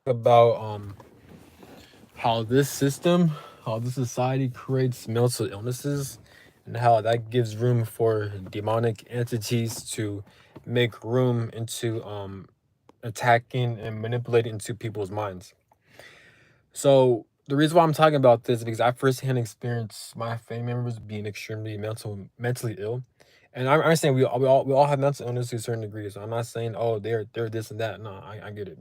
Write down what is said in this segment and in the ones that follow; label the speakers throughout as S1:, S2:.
S1: about how this system, how this society creates mental illnesses, and how that gives room for demonic entities to make room into attacking and manipulating into people's minds. So the reason why I'm talking about this is because I firsthand experienced my family members being extremely mentally ill. And I'm saying we all have mental illness to a certain degree. So I'm not saying, oh, they're this and that. No, I get it.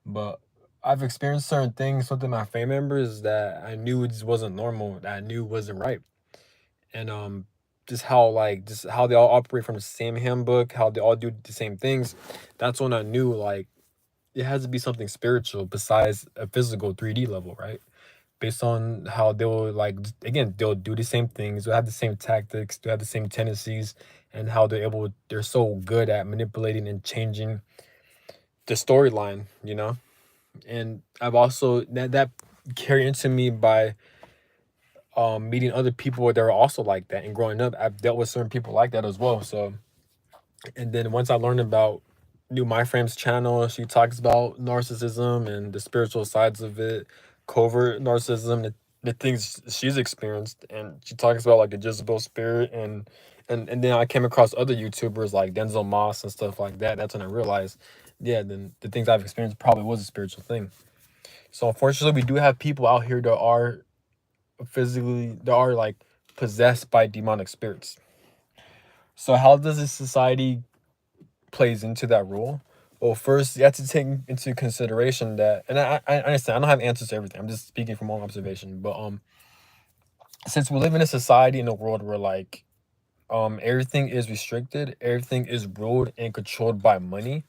S1: But I've experienced certain things within my family members that I knew just wasn't normal, that I knew wasn't right. And just how they all operate from the same handbook, how they all do the same things. That's when I knew, like, it has to be something spiritual besides a physical 3D level, right? Based on how they'll, like, again, they'll do the same things, they'll have the same tactics, they'll have the same tendencies, and how they're so good at manipulating and changing the storyline, you know. And I've also that carried into me by meeting other people that are also like that, and growing up I've dealt with certain people like that as well. So, and then once I learned about New My Frame's channel, she talks about narcissism and the spiritual sides of it, covert narcissism, the things she's experienced, and she talks about like the Jezebel spirit, and then I came across other YouTubers like Denzel Moss and stuff like that. That's when I realized, yeah, then the things I've experienced probably was a spiritual thing. So unfortunately, we do have people out here that are like possessed by demonic spirits. So how does this society plays into that rule? Well, first you have to take into consideration that, and I understand I don't have answers to everything. I'm just speaking from my own observation. But since we live in a society in a world where, like, everything is restricted, everything is ruled and controlled by money.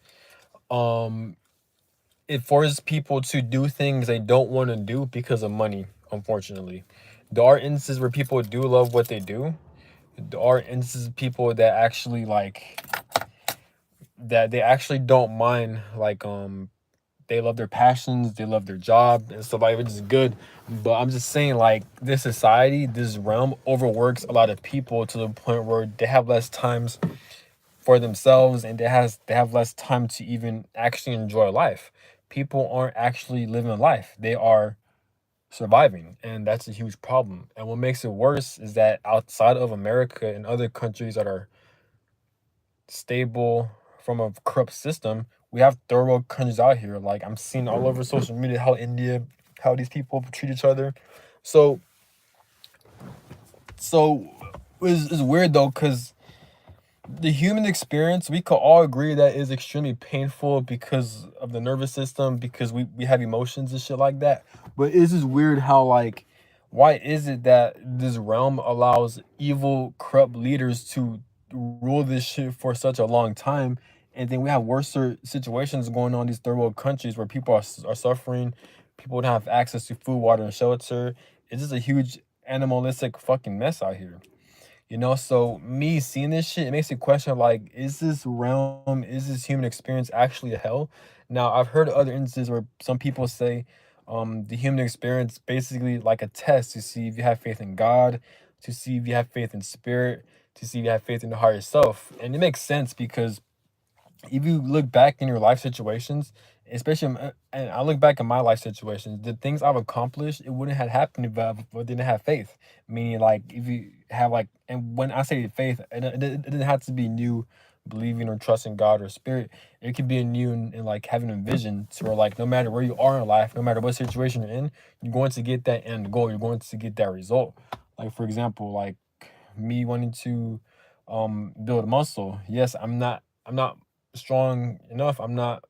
S1: Um, it forces people to do things they don't want to do because of money. Unfortunately, there are instances where people do love what they do. There are instances of people that actually like that they actually don't mind, like, they love their passions, they love their job and stuff like, which is good. But I'm just saying, like, this society, this realm overworks a lot of people to the point where they have less times for themselves, and they have less time to even actually enjoy life. People aren't actually living life. They are surviving, and that's a huge problem. And what makes it worse is that outside of America and other countries that are stable from a corrupt system, we have third world countries out here. Like, I'm seeing all over social media how India, how these people treat each other. So so it's weird though, because the human experience, we could all agree that is extremely painful because of the nervous system, because we have emotions and shit like that. But it's just weird how, like, why is it that this realm allows evil corrupt leaders to rule this shit for such a long time, and then we have worse situations going on in these third world countries where people are suffering, people don't have access to food, water, and shelter. It's just a huge animalistic fucking mess out here. So me seeing this shit, it makes me question, like, is this realm, is this human experience actually a hell? Now, I've heard other instances where some people say the human experience basically like a test to see if you have faith in God, to see if you have faith in spirit, to see if you have faith in the higher self. And it makes sense because if you look back in your life situations, especially, and I look back in my life situations, the things I've accomplished, it wouldn't have happened if I didn't have faith. Meaning, like, if you have, like, and when I say faith, it didn't have to be new believing or trusting God or spirit. It could be a new and like having a vision to where, like, no matter where you are in life, no matter what situation you're in, you're going to get that end goal. You're going to get that result. Like, for example, like me wanting to build muscle. Yes, I'm not strong enough. I'm not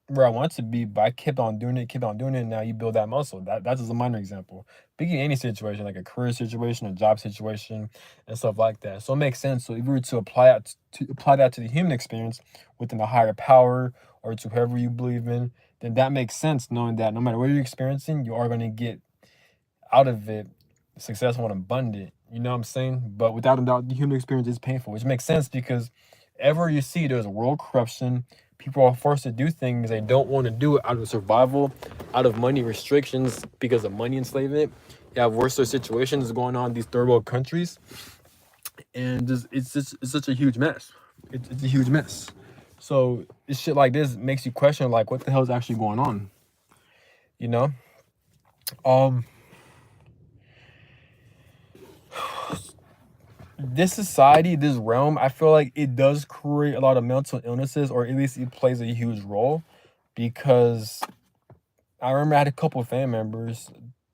S1: where I want to be, but I kept on doing it, kept on doing it. And now you build that muscle. That's just a minor example. Speaking of any situation, like a career situation, a job situation, and stuff like that. So it makes sense. So if we were to apply that to the human experience within a higher power or to whoever you believe in, then that makes sense, knowing that no matter what you're experiencing, you are going to get out of it successful and abundant. You know what I'm saying? But without a doubt, the human experience is painful, which makes sense because ever you see there's world corruption, people are forced to do things they don't want to do out of survival, out of money restrictions because of money enslavement. You have worse situations going on in these third world countries, and it's such a huge mess. It's a huge mess. So it's shit like this makes you question, like, what the hell is actually going on? you know. Um, this society, this realm, I feel like it does create a lot of mental illnesses, or at least it plays a huge role because I remember I had a couple of family members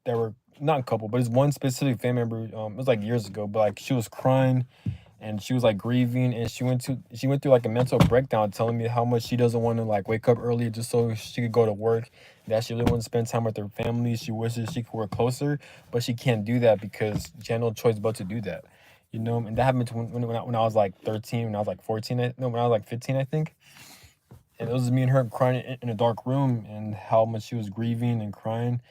S1: that were not a couple, but it's one specific family member. It was like years ago, but like she was crying and she was like grieving, and she went through like a mental breakdown, telling me how much she doesn't want to like wake up early just so she could go to work. That she really wants to spend time with her family. She wishes she could work closer, but she can't do that because she had no choice but to do that. You know, and that happened to when I was like 13, when I was like 14, no, when I was like 15, I think. And it was me and her crying in a dark room, and how much she was grieving and crying,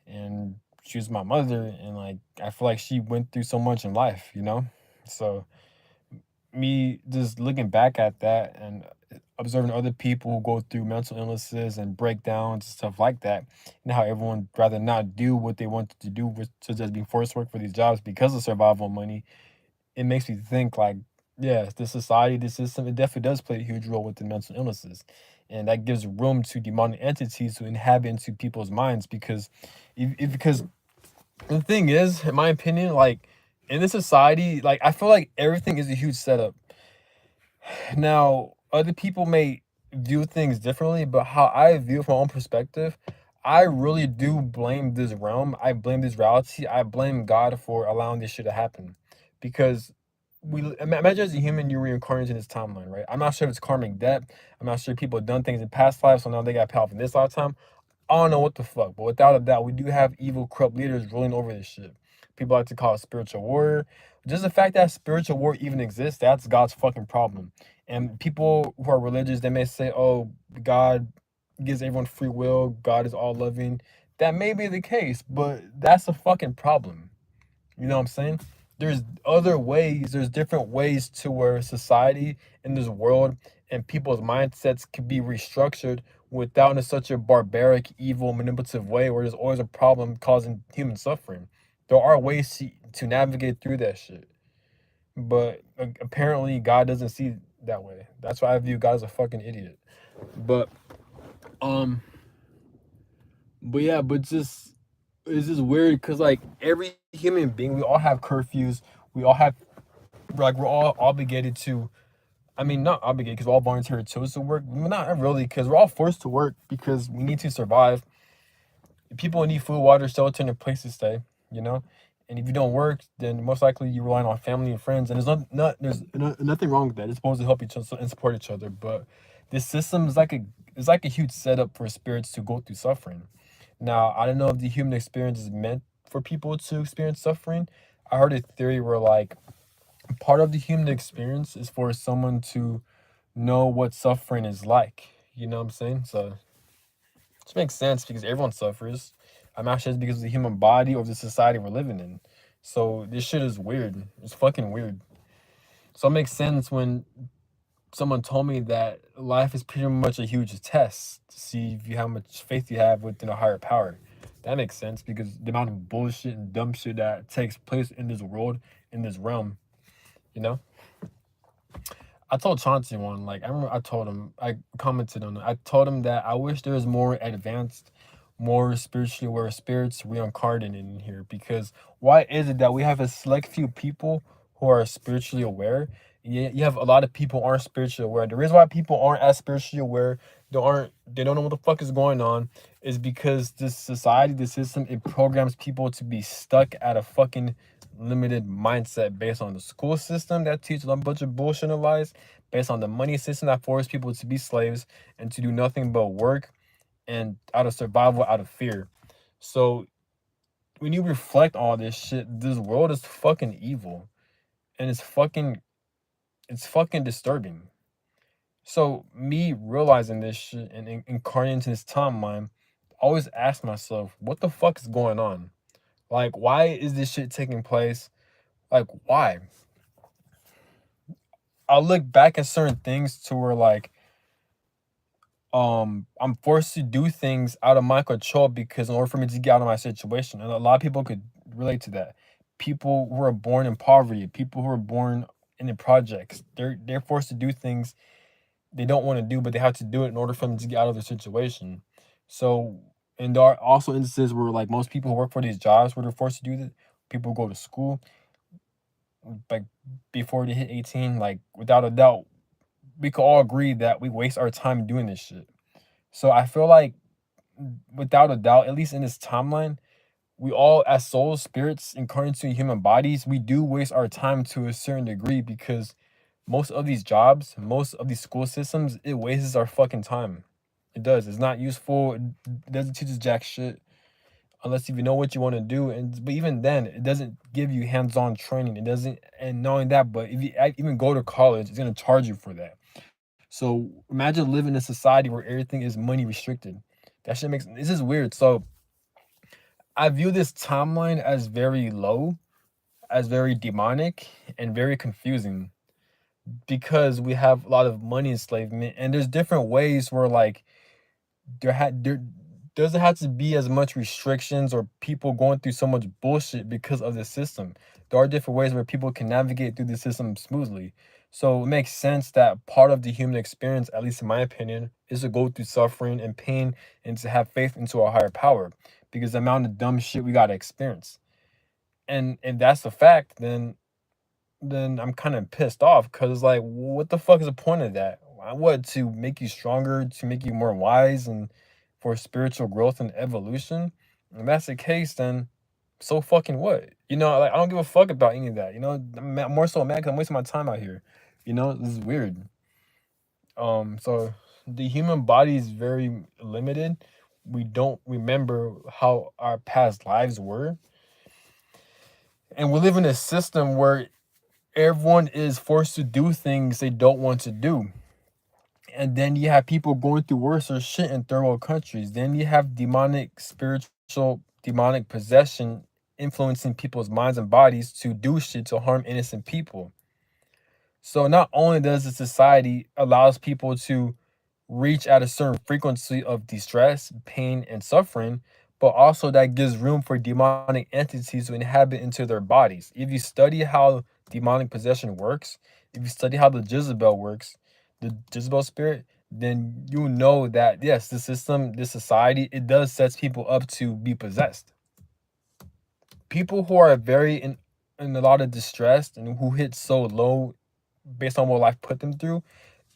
S1: and she was my mother, and like I feel like she went through so much in life, you know. So me just looking back at that and observing other people who go through mental illnesses and breakdowns and stuff like that, and how everyone rather not do what they wanted to do, with such as being forced to work for these jobs because of survival money. It makes me think like, yeah, the society, the system, it definitely does play a huge role with the mental illnesses. And that gives room to demonic entities to inhabit into people's minds because because the thing is, in my opinion, like in this society, like I feel like everything is a huge setup. Now, other people may view things differently, but how I view it from my own perspective, I really do blame this realm. I blame this reality. I blame God for allowing this shit to happen. Because imagine as a human, you reincarnate in this timeline, right? I'm not sure if it's karmic debt. I'm not sure people have done things in past lives, so now they got paid off in this lifetime. I don't know what the fuck, but without a doubt, we do have evil, corrupt leaders ruling over this shit. People like to call it spiritual war. Just the fact that spiritual war even exists, that's God's fucking problem. And people who are religious, they may say, oh, God gives everyone free will, God is all loving. That may be the case, but that's a fucking problem. You know what I'm saying? There's other ways, there's different ways to where society in this world and people's mindsets could be restructured without in such a barbaric, evil, manipulative way where there's always a problem causing human suffering. There are ways to navigate through that shit. But apparently God doesn't see that way. That's why I view God as a fucking idiot. But um but yeah, but just it's just weird because like every human being, we all have curfews. We all have like we're all obligated to. I mean, not obligated because we're all volunteer chose to work. Not really, because we're all forced to work because we need to survive. People need food, water, shelter, and a place to stay. You know, and if you don't work, then most likely you're relying on family and friends. And nothing wrong with that. It's supposed to help each other and support each other. But this system is like a huge setup for spirits to go through suffering. Now, I don't know if the human experience is meant for people to experience suffering. I heard a theory where like part of the human experience is for someone to know what suffering is like. You know what I'm saying? So which makes sense because everyone suffers. I'm not sure it's because of the human body or the society we're living in. So this shit is weird. It's fucking weird. So it makes sense when someone told me that life is pretty much a huge test to see if you how much faith you have within a higher power. That makes sense because the amount of bullshit and dumb shit that takes place in this world, in this realm, you know? I told Chauncey one, like I remember I told him, I commented on it. I told him that I wish there was more advanced, more spiritually aware spirits reincarnated in here because why is it that we have a select few people who are spiritually aware? You have a lot of people who aren't spiritually aware. The reason why people aren't as spiritually aware, they don't know what the fuck is going on, is because this society, this system, it programs people to be stuck at a fucking limited mindset based on the school system that teaches a bunch of bullshit and lies, based on the money system that forces people to be slaves and to do nothing but work and out of survival, out of fear. So when you reflect all this shit, this world is fucking evil. And it's fucking disturbing. So me realizing this shit and incarnating into this timeline, I always ask myself, what the fuck is going on? Like, why is this shit taking place? Like, why? I look back at certain things to where like I'm forced to do things out of my control because in order for me to get out of my situation, and a lot of people could relate to that. People who are born in poverty, people who are born in the projects, they're forced to do things they don't want to do, but they have to do it in order for them to get out of their situation. So And there are also instances where like most people who work for these jobs where they're forced to do this, people go to school like before they hit 18, like without a doubt, we could all agree that we waste our time doing this shit. So I feel like without a doubt, at least in this timeline, we all as souls, spirits incarnated in human bodies, we do waste our time to a certain degree because most of these jobs, most of these school systems, it wastes our fucking time. It does. It's not useful. It doesn't teach us jack shit unless if you know what you want to do. And but even then, it doesn't give you hands-on training. It doesn't. And knowing that, but if you even go to college, it's gonna charge you for that. So imagine living in a society where everything is money restricted. That shit makes this is weird. So I view this timeline as very low, as very demonic, and very confusing because we have a lot of money enslavement, and there's different ways where like there doesn't have to be as much restrictions or people going through so much bullshit because of the system. There are different ways where people can navigate through the system smoothly. So it makes sense that part of the human experience, at least in my opinion, is to go through suffering and pain and to have faith into a higher power because the amount of dumb shit we gotta experience. And if that's the fact, then I'm kind of pissed off because like what the fuck is the point of that? What, to make you stronger, to make you more wise and for spiritual growth and evolution? If that's the case, then so fucking what? You know, like I don't give a fuck about any of that. You know, more so mad because I'm wasting my time out here. You know, this is weird. So the human body is very limited. We don't remember how our past lives were, and we live in a system where everyone is forced to do things they don't want to do. And then you have people going through worse or shit in third world countries. Then you have demonic, spiritual, demonic possession influencing people's minds and bodies to do shit to harm innocent people. So not only does the society allows people to reach at a certain frequency of distress, pain, and suffering, but also that gives room for demonic entities to inhabit into their bodies. If you study how demonic possession works, if you study how the Jezebel works, the Jezebel spirit, then you know that yes, the system, this society, it does sets people up to be possessed. People who are very in a lot of distress and who hit so low based on what life put them through,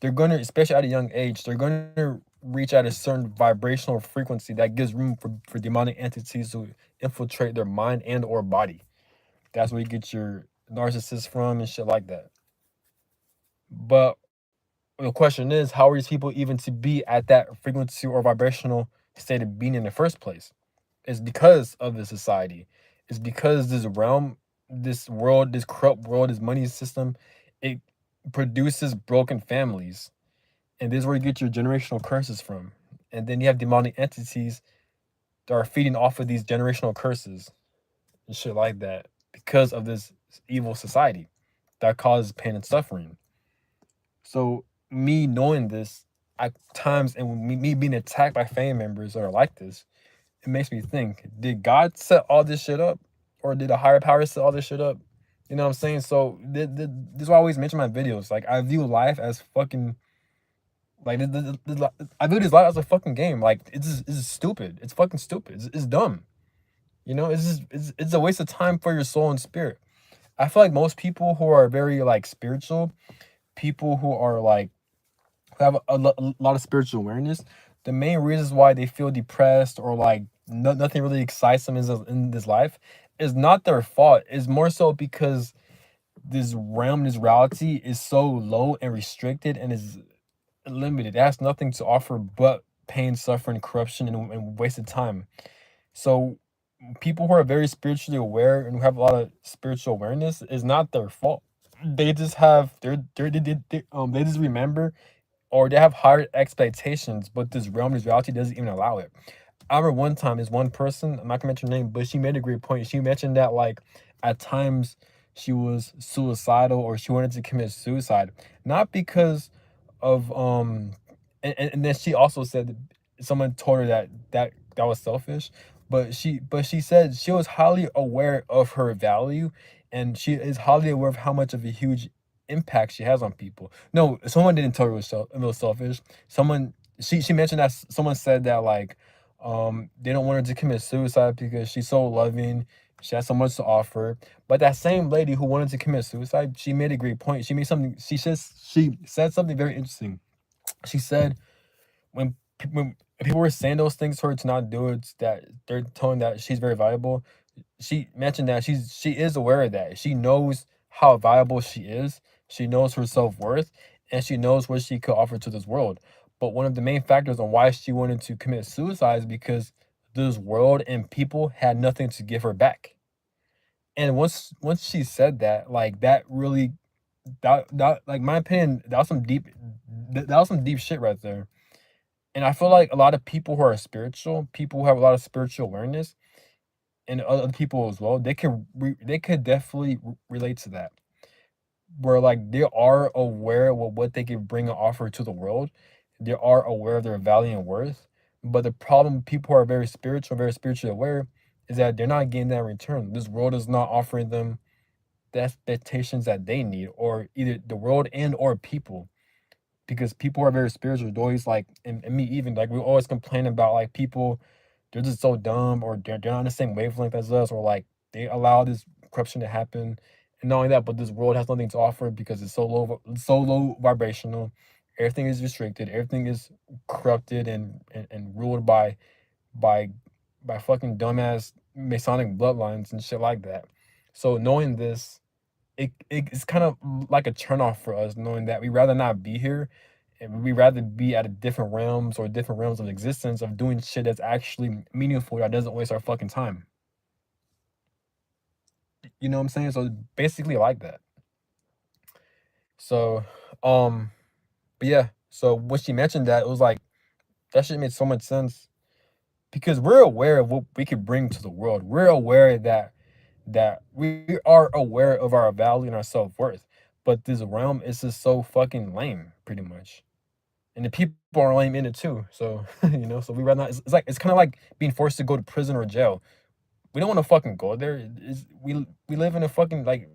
S1: they're gonna, especially at a young age, they're gonna reach at a certain vibrational frequency that gives room for demonic entities to infiltrate their mind and or body. That's where you get your narcissist from and shit like that. But the question is, how are these people even to be at that frequency or vibrational state of being in the first place? It's because of the society. It's because this realm, this world, this corrupt world, this money system, it produces broken families. And this is where you get your generational curses from. And then you have demonic entities that are feeding off of these generational curses and shit like that because of this evil society that causes pain and suffering. So me knowing this at times and me being attacked by family members that are like this, it makes me think, did God set all this shit up? Or did a higher power set all this shit up? You know what I'm saying? So this is why I always mention my videos. Like I view life as fucking like I view this life as a fucking game. Like it's stupid. It's fucking stupid. It's dumb. You know, it's a waste of time for your soul and spirit. I feel like most people who are very like spiritual, people who are like who have a lot of spiritual awareness, the main reasons why they feel depressed or like nothing really excites them in this life is not their fault. It's more so because this realm, this reality is so low and restricted and is limited. It has nothing to offer but pain, suffering, corruption, and wasted time. So people who are very spiritually aware and who have a lot of spiritual awareness is not their fault. They just have they just remember or they have higher expectations, but this realm, this reality doesn't even allow it. I remember one time, this one person, I'm not gonna mention her name, but she made a great point. She mentioned that like at times she was suicidal or she wanted to commit suicide, not because of and then she also said that someone told her that was selfish, but she said she was highly aware of her value and she is highly aware of how much of a huge impact she has on people. No, someone didn't tell her it was selfish. Someone she mentioned that someone said that like They don't want her to commit suicide because she's so loving. She has so much to offer. But that same lady who wanted to commit suicide, she made a great point. She said something very interesting. She said when people were saying those things to her to not do it, that they're telling that she's very valuable. She mentioned that she is aware of that. She knows how valuable she is. She knows her self-worth, and she knows what she could offer to this world. But one of the main factors on why she wanted to commit suicide is because this world and people had nothing to give her back. And once she said that, like that really that like my opinion, that was some deep shit right there. And I feel like a lot of people who are spiritual, people who have a lot of spiritual awareness, and other people as well, they could definitely relate to that. Where like they are aware of what they can bring and offer to the world. They are aware of their value and worth. But the problem, people who are very spiritually aware, is that they're not getting that in return. This world is not offering them the expectations that they need, or either the world and or people. Because people who are very spiritual, they always like, and me even, like we always complain about like people, they're just so dumb, or they're not on the same wavelength as us, or like they allow this corruption to happen. And not only that, but this world has nothing to offer because it's so low vibrational. Everything is restricted, everything is corrupted and ruled by by fucking dumbass Masonic bloodlines and shit like that. So knowing this, it's kind of like a turnoff for us, knowing that we rather not be here, and we rather be at a different realms or different realms of existence of doing shit that's actually meaningful that doesn't waste our fucking time. You know what I'm saying? So basically like that. So, um, but yeah. So when she mentioned that, it was like that shit made so much sense because we're aware of what we could bring to the world. We're aware that we are aware of our value and our self-worth. But this realm is just so fucking lame, pretty much. And the people are lame in it too. So, so we rather not, it's kind of like being forced to go to prison or jail. We don't want to fucking go there. We live in a fucking like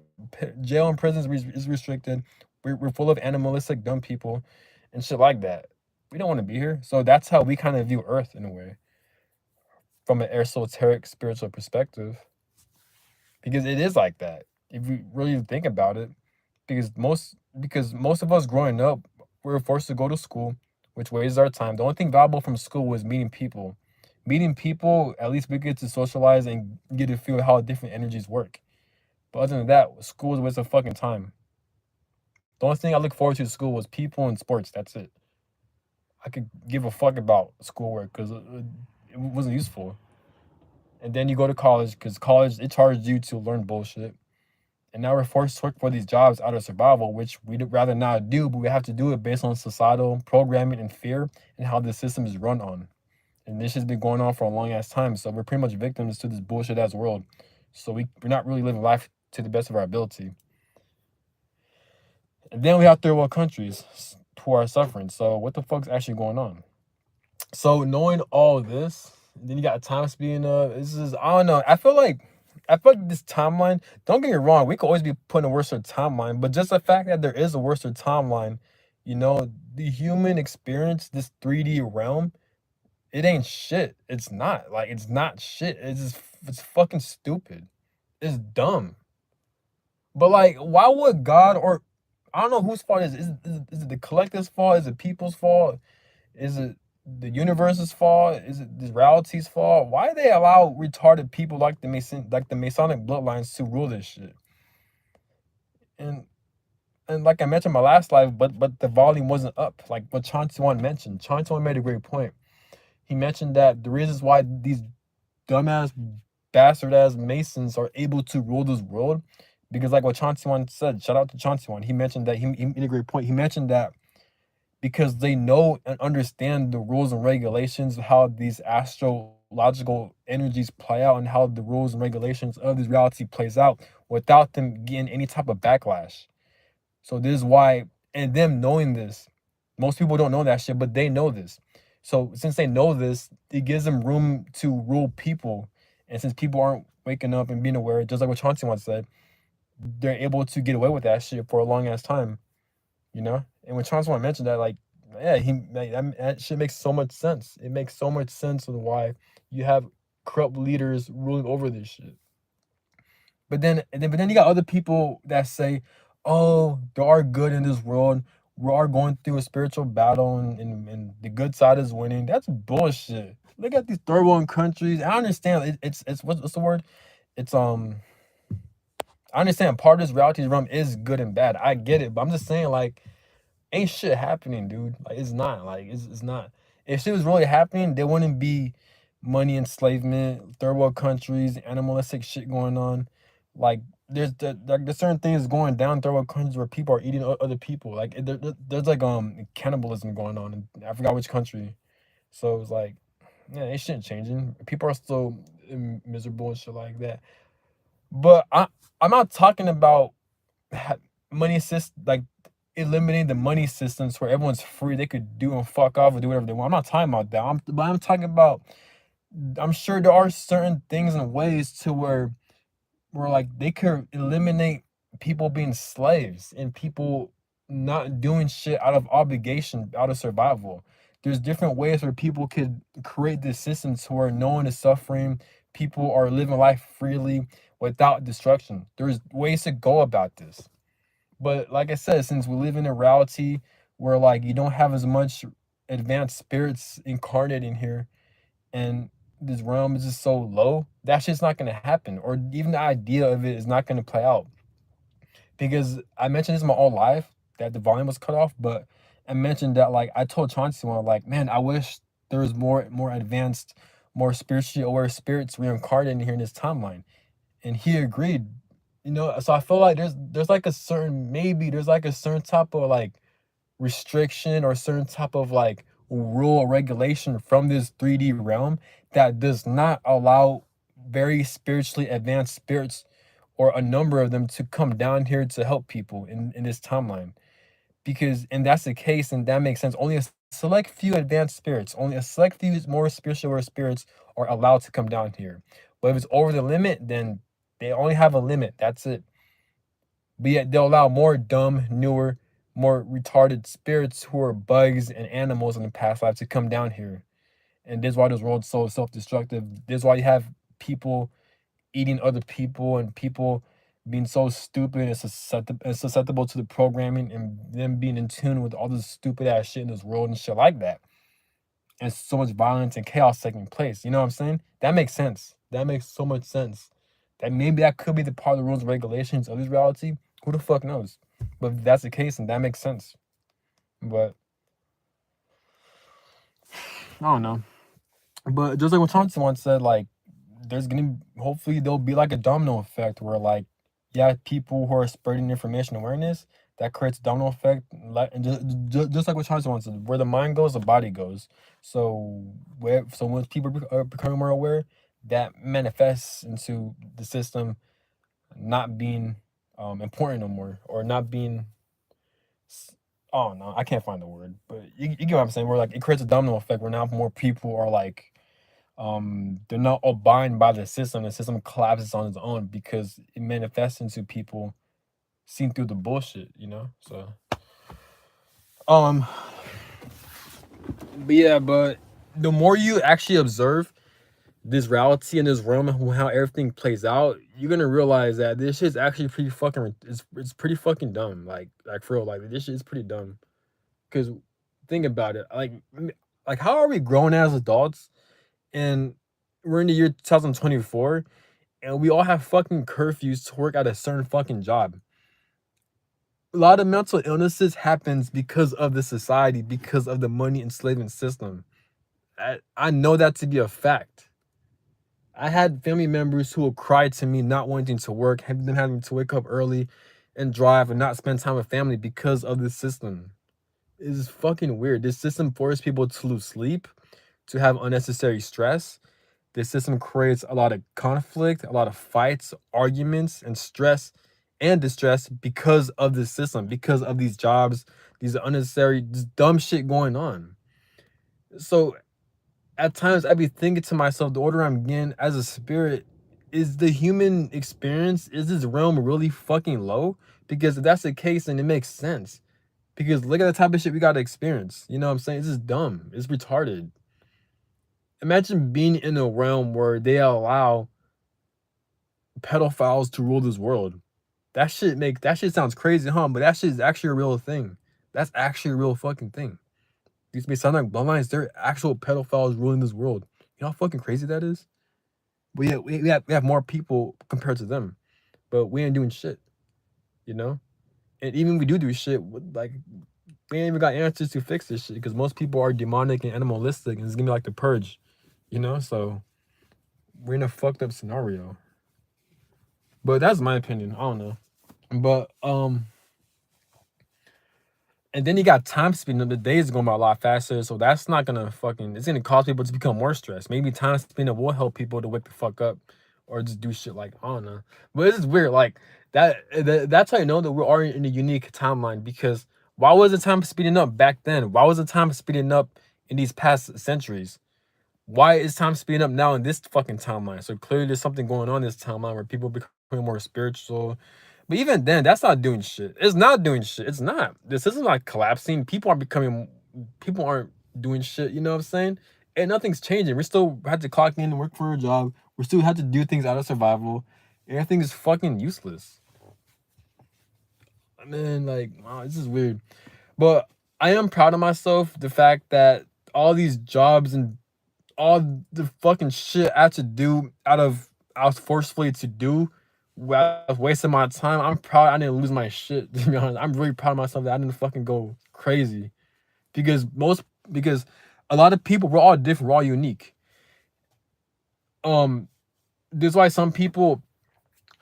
S1: jail and prisons is restricted. We're full of animalistic dumb people and shit like that. We don't want to be here. So that's how we kind of view Earth in a way, from an esoteric spiritual perspective, because it is like that if you really think about it. Because most of us growing up, we were forced to go to school, which wastes our time. The only thing valuable from school was meeting people. Meeting people, at least we get to socialize and get to feel how different energies work. But other than that, school was a waste of fucking time. The only thing I look forward to at school was people and sports. That's it. I could give a fuck about schoolwork because it wasn't useful. And then you go to college because college, it charged you to learn bullshit. And now we're forced to work for these jobs out of survival, which we'd rather not do, but we have to do it based on societal programming and fear and how the system is run on. And this has been going on for a long ass time. So we're pretty much victims to this bullshit ass world. So we're not really living life to the best of our ability. And then we have third world countries who are suffering. So what the fuck's actually going on? So knowing all this, then you got time speeding up. This is, I don't know. I feel like this timeline, don't get me wrong, we could always be putting a worse timeline, but just the fact that there is a worse timeline, the human experience, this 3D realm, it ain't shit. It's not. Like, it's not shit. It's fucking stupid. It's dumb. But like, why would God, or I don't know whose fault it is. Is it the collective's fault? Is it people's fault? Is it the universe's fault? Is it the reality's fault? Why do they allow retarded people like the Masonic bloodlines to rule this shit? And and like I mentioned in my last live, but the volume wasn't up. Like what Chauncey One mentioned. Chauncey One made a great point. He mentioned that the reasons why these dumbass bastard ass Masons are able to rule this world, because like what Chauncey One said, shout out to Chauncey One. He mentioned that he made a great point. He mentioned that because they know and understand the rules and regulations of how these astrological energies play out and how the rules and regulations of this reality plays out without them getting any type of backlash. So this is why, and them knowing this, most people don't know that shit, but they know this. So since they know this, it gives them room to rule people. And since people aren't waking up and being aware, just like what Chauncey once said, they're able to get away with that shit for a long ass time. And when Chauncey once mentioned that, like, Yeah, that shit makes so much sense. It makes so much sense on why you have corrupt leaders ruling over this shit. But then you got other people that say, "Oh, there are good in this world. We are going through a spiritual battle, and the good side is winning." That's bullshit. Look at these third world countries. I understand it's what's the word? It's I understand part of this reality realm is good and bad. I get it, but I'm just saying like ain't shit happening, dude. Like it's not. Like it's not. If shit was really happening, there wouldn't be money enslavement, third world countries, animalistic shit going on. Like there's certain things going down in third world countries where people are eating other people. Like there's like cannibalism going on. In, I forgot which country. So it's like, yeah, it shouldn't changing. People are still miserable and shit like that. But I'm not talking about money system like eliminating the money systems where everyone's free. They could do and fuck off or do whatever they want. I'm not talking about that. But I'm talking about. I'm sure there are certain things and ways to where like they could eliminate people being slaves and people not doing shit out of obligation, out of survival. There's different ways where people could create this system to where no one is suffering, people are living life freely without destruction. There's ways to go about this. But like I said, since we live in a reality where like you don't have as much advanced spirits incarnate in here, and this realm is just so low, that shit's not gonna happen. Or even the idea of it is not gonna play out. Because I mentioned this my whole life that the volume was cut off, but I mentioned that like I told Chauncey one like, man, I wish there was more advanced, more spiritually aware spirits reincarnated here in this timeline. And he agreed. So I feel like there's like a certain maybe there's like a certain type of like restriction or certain type of like rule or regulation from this 3D realm that does not allow very spiritually advanced spirits or a number of them to come down here to help people in this timeline. Because and that's the case, and that makes sense. Only a select few advanced spirits, only a select few more spiritual spirits are allowed to come down here. But if it's over the limit, then they only have a limit. That's it. But yet they'll allow more dumb, newer, more retarded spirits who are bugs and animals in the past life to come down here. And this is why this world's so self-destructive. This is why you have people eating other people and people being so stupid and susceptible to the programming and them being in tune with all this stupid ass shit in this world and shit like that. And so much violence and chaos taking place. You know what I'm saying? That makes sense. That makes so much sense. That maybe that could be the part of the rules and regulations of this reality. Who the fuck knows? But if that's the case, and that makes sense. But I don't know. But just like what Thompson once said, like there's gonna hopefully there'll be like a domino effect where like yeah, people who are spreading information awareness that creates a domino effect, like and just like what Thompson once said, where the mind goes, the body goes. So when people are becoming more aware, that manifests into the system not being important no more or not being oh no, I can't find the word, but you get what I'm saying. Where like it creates a domino effect where now more people are like, they're not abiding by the system. The system collapses on its own because it manifests into people seeing through the bullshit. So, um, but yeah, but the more you actually observe this reality in this realm and how everything plays out, you're gonna realize that this shit's actually pretty fucking. It's pretty fucking dumb. Like for real, like this shit is pretty dumb. Because think about it, like how are we grown as adults and we're in the year 2024 and we all have fucking curfews to work at a certain fucking job. A lot of mental illnesses happens because of the society, because of the money enslavement system. I know that to be a fact. I had family members who will cry to me not wanting to work, them having to wake up early and drive and not spend time with family because of this system. It's fucking weird. This system forces people to lose sleep, to have unnecessary stress. This system creates a lot of conflict, a lot of fights, arguments, and stress and distress because of this system, because of these jobs, these unnecessary, just dumb shit going on. So at times I be thinking to myself, the order I'm getting as a spirit, is the human experience, is this realm really fucking low? Because if that's the case, then it makes sense. Because look at the type of shit we gotta experience. You know what I'm saying? It's just dumb. It's retarded. Imagine being in a realm where they allow pedophiles to rule this world. That shit sounds crazy, huh? But that shit is actually a real thing. That's actually a real fucking thing. These may sound like bloodlines. They're actual pedophiles ruling this world. You know how fucking crazy that is? But yeah, we have more people compared to them, but we ain't doing shit. You know? And even if we do shit, like we ain't even got answers to fix this shit because most people are demonic and animalistic, and it's gonna be like the purge. You know? So we're in a fucked up scenario. But that's my opinion. I don't know. But and then you got time speeding up. The days going by a lot faster, so that's not gonna fucking. It's gonna cause people to become more stressed. Maybe time speeding up will help people to wake the fuck up, or just do shit like I don't know. But it's just weird. Like that's how you know that we are in a unique timeline. Because why was the time speeding up back then? Why was the time speeding up in these past centuries? Why is time speeding up now in this fucking timeline? So clearly there's something going on in this timeline where people becoming more spiritual. But even then, that's not doing shit. It's not doing shit. It's not. This isn't like collapsing. People aren't doing shit, you know what I'm saying? And nothing's changing. We still have to clock in and work for a job. We still have to do things out of survival. Everything is fucking useless. I mean, like, wow, this is weird. But I am proud of myself. The fact that all these jobs and all the fucking shit I had to do I was forcefully to do I was wasting my time. I'm proud I didn't lose my shit, to be honest. I'm really proud of myself that I didn't fucking go crazy. Because because a lot of people, we're all different, we're all unique. That's why some people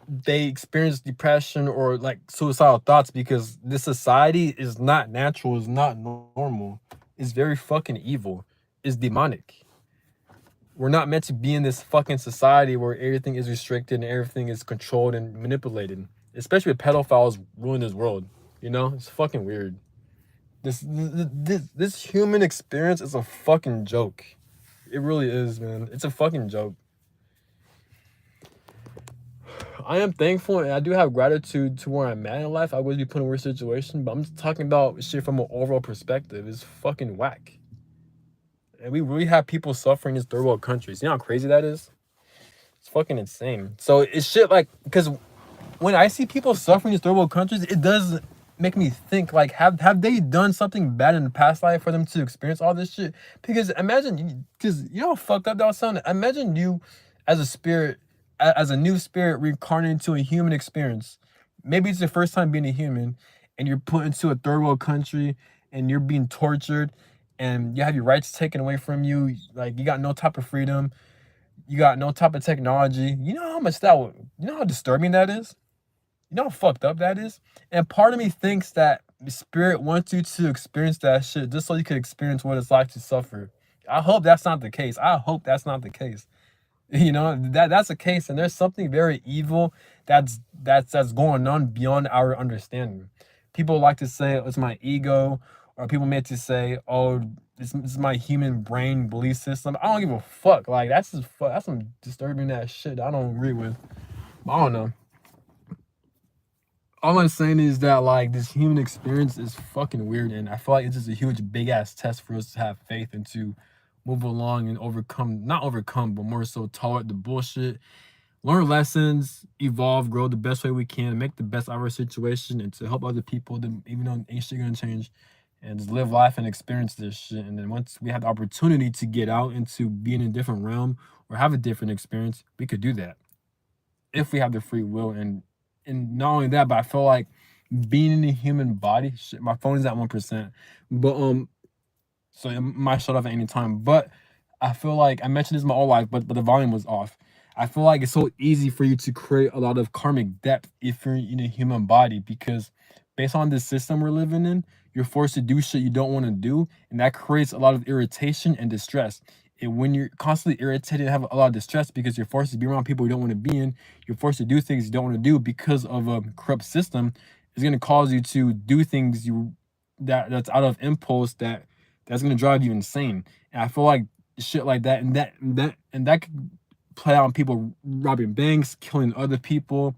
S1: they experience depression or like suicidal thoughts because this society is not natural, is not normal. It's very fucking evil. It's demonic. We're not meant to be in this fucking society where everything is restricted and everything is controlled and manipulated. Especially with pedophiles ruling this world. You know, it's fucking weird. This human experience is a fucking joke. It really is, man. It's a fucking joke. I am thankful and I do have gratitude to where I'm at in life. I would be put in a weird situation, but I'm just talking about shit from an overall perspective. It's fucking whack. And we really have people suffering in third world countries. You know how crazy that is? It's fucking insane. So it's shit like, because when I see people suffering in third world countries, it does make me think like, have they done something bad in the past life for them to experience all this shit? Because imagine, because you know how fucked up that was sounding? Imagine you as a spirit, as a new spirit reincarnated into a human experience. Maybe it's your first time being a human and you're put into a third world country and you're being tortured and you have your rights taken away from you. Like you got no type of freedom. You got no type of technology. You know how much that would, you know how disturbing that is? You know how fucked up that is? And part of me thinks that the spirit wants you to experience that shit just so you could experience what it's like to suffer. I hope that's not the case. I hope that's not the case. You know, that's the case, and there's something very evil that's going on beyond our understanding. People like to say it's my ego, or people meant to say, "Oh, this is my human brain belief system." I don't give a fuck. Like that's some disturbing ass shit I don't agree with. But I don't know. All I'm saying is that like this human experience is fucking weird, and I feel like it's just a huge big ass test for us to have faith and to move along and overcome, not overcome, but more so tolerate the bullshit, learn lessons, evolve, grow the best way we can, make the best out of our situation, and to help other people, that even though ain't shit gonna change, and just live life and experience this shit. And then once we have the opportunity to get out and to be in a different realm or have a different experience, we could do that if we have the free will. And not only that, but I feel like being in a human body. Shit, my phone is at 1%, but so it might shut off at any time. But I feel like I mentioned this my whole life, but the volume was off. I feel like it's so easy for you to create a lot of karmic depth if you're in a human body because based on this system we're living in, you're forced to do shit you don't want to do, and that creates a lot of irritation and distress. And when you're constantly irritated and have a lot of distress because you're forced to be around people you don't want to be in, you're forced to do things you don't want to do because of a corrupt system, it's going to cause you to do things that's out of impulse that's going to drive you insane. And I feel like shit like that and that could play out on people robbing banks, killing other people,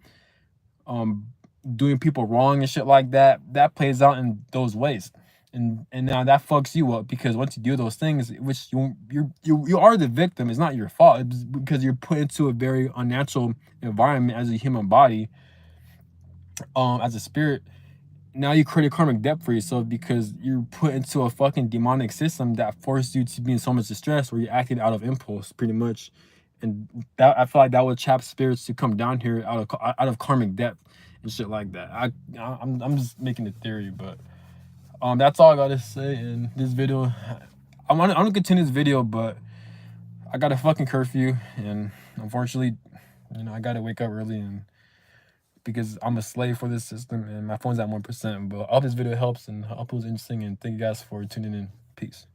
S1: doing people wrong and shit like that, that plays out in those ways. And now that fucks you up because once you do those things, which you are the victim, it's not your fault. It's because you're put into a very unnatural environment as a human body, as a spirit. Now you create a karmic debt for yourself because you're put into a fucking demonic system that forced you to be in so much distress where you acted out of impulse, pretty much. And that, I feel like that would trap spirits to come down here out of karmic debt and shit like that. I'm just making a theory, but that's all I gotta say in this video. I'm gonna continue this video, but I got a fucking curfew, and unfortunately, I gotta wake up early and because I'm a slave for this system and my phone's at 1%. But I hope this video helps and I hope it was interesting, and thank you guys for tuning in. Peace.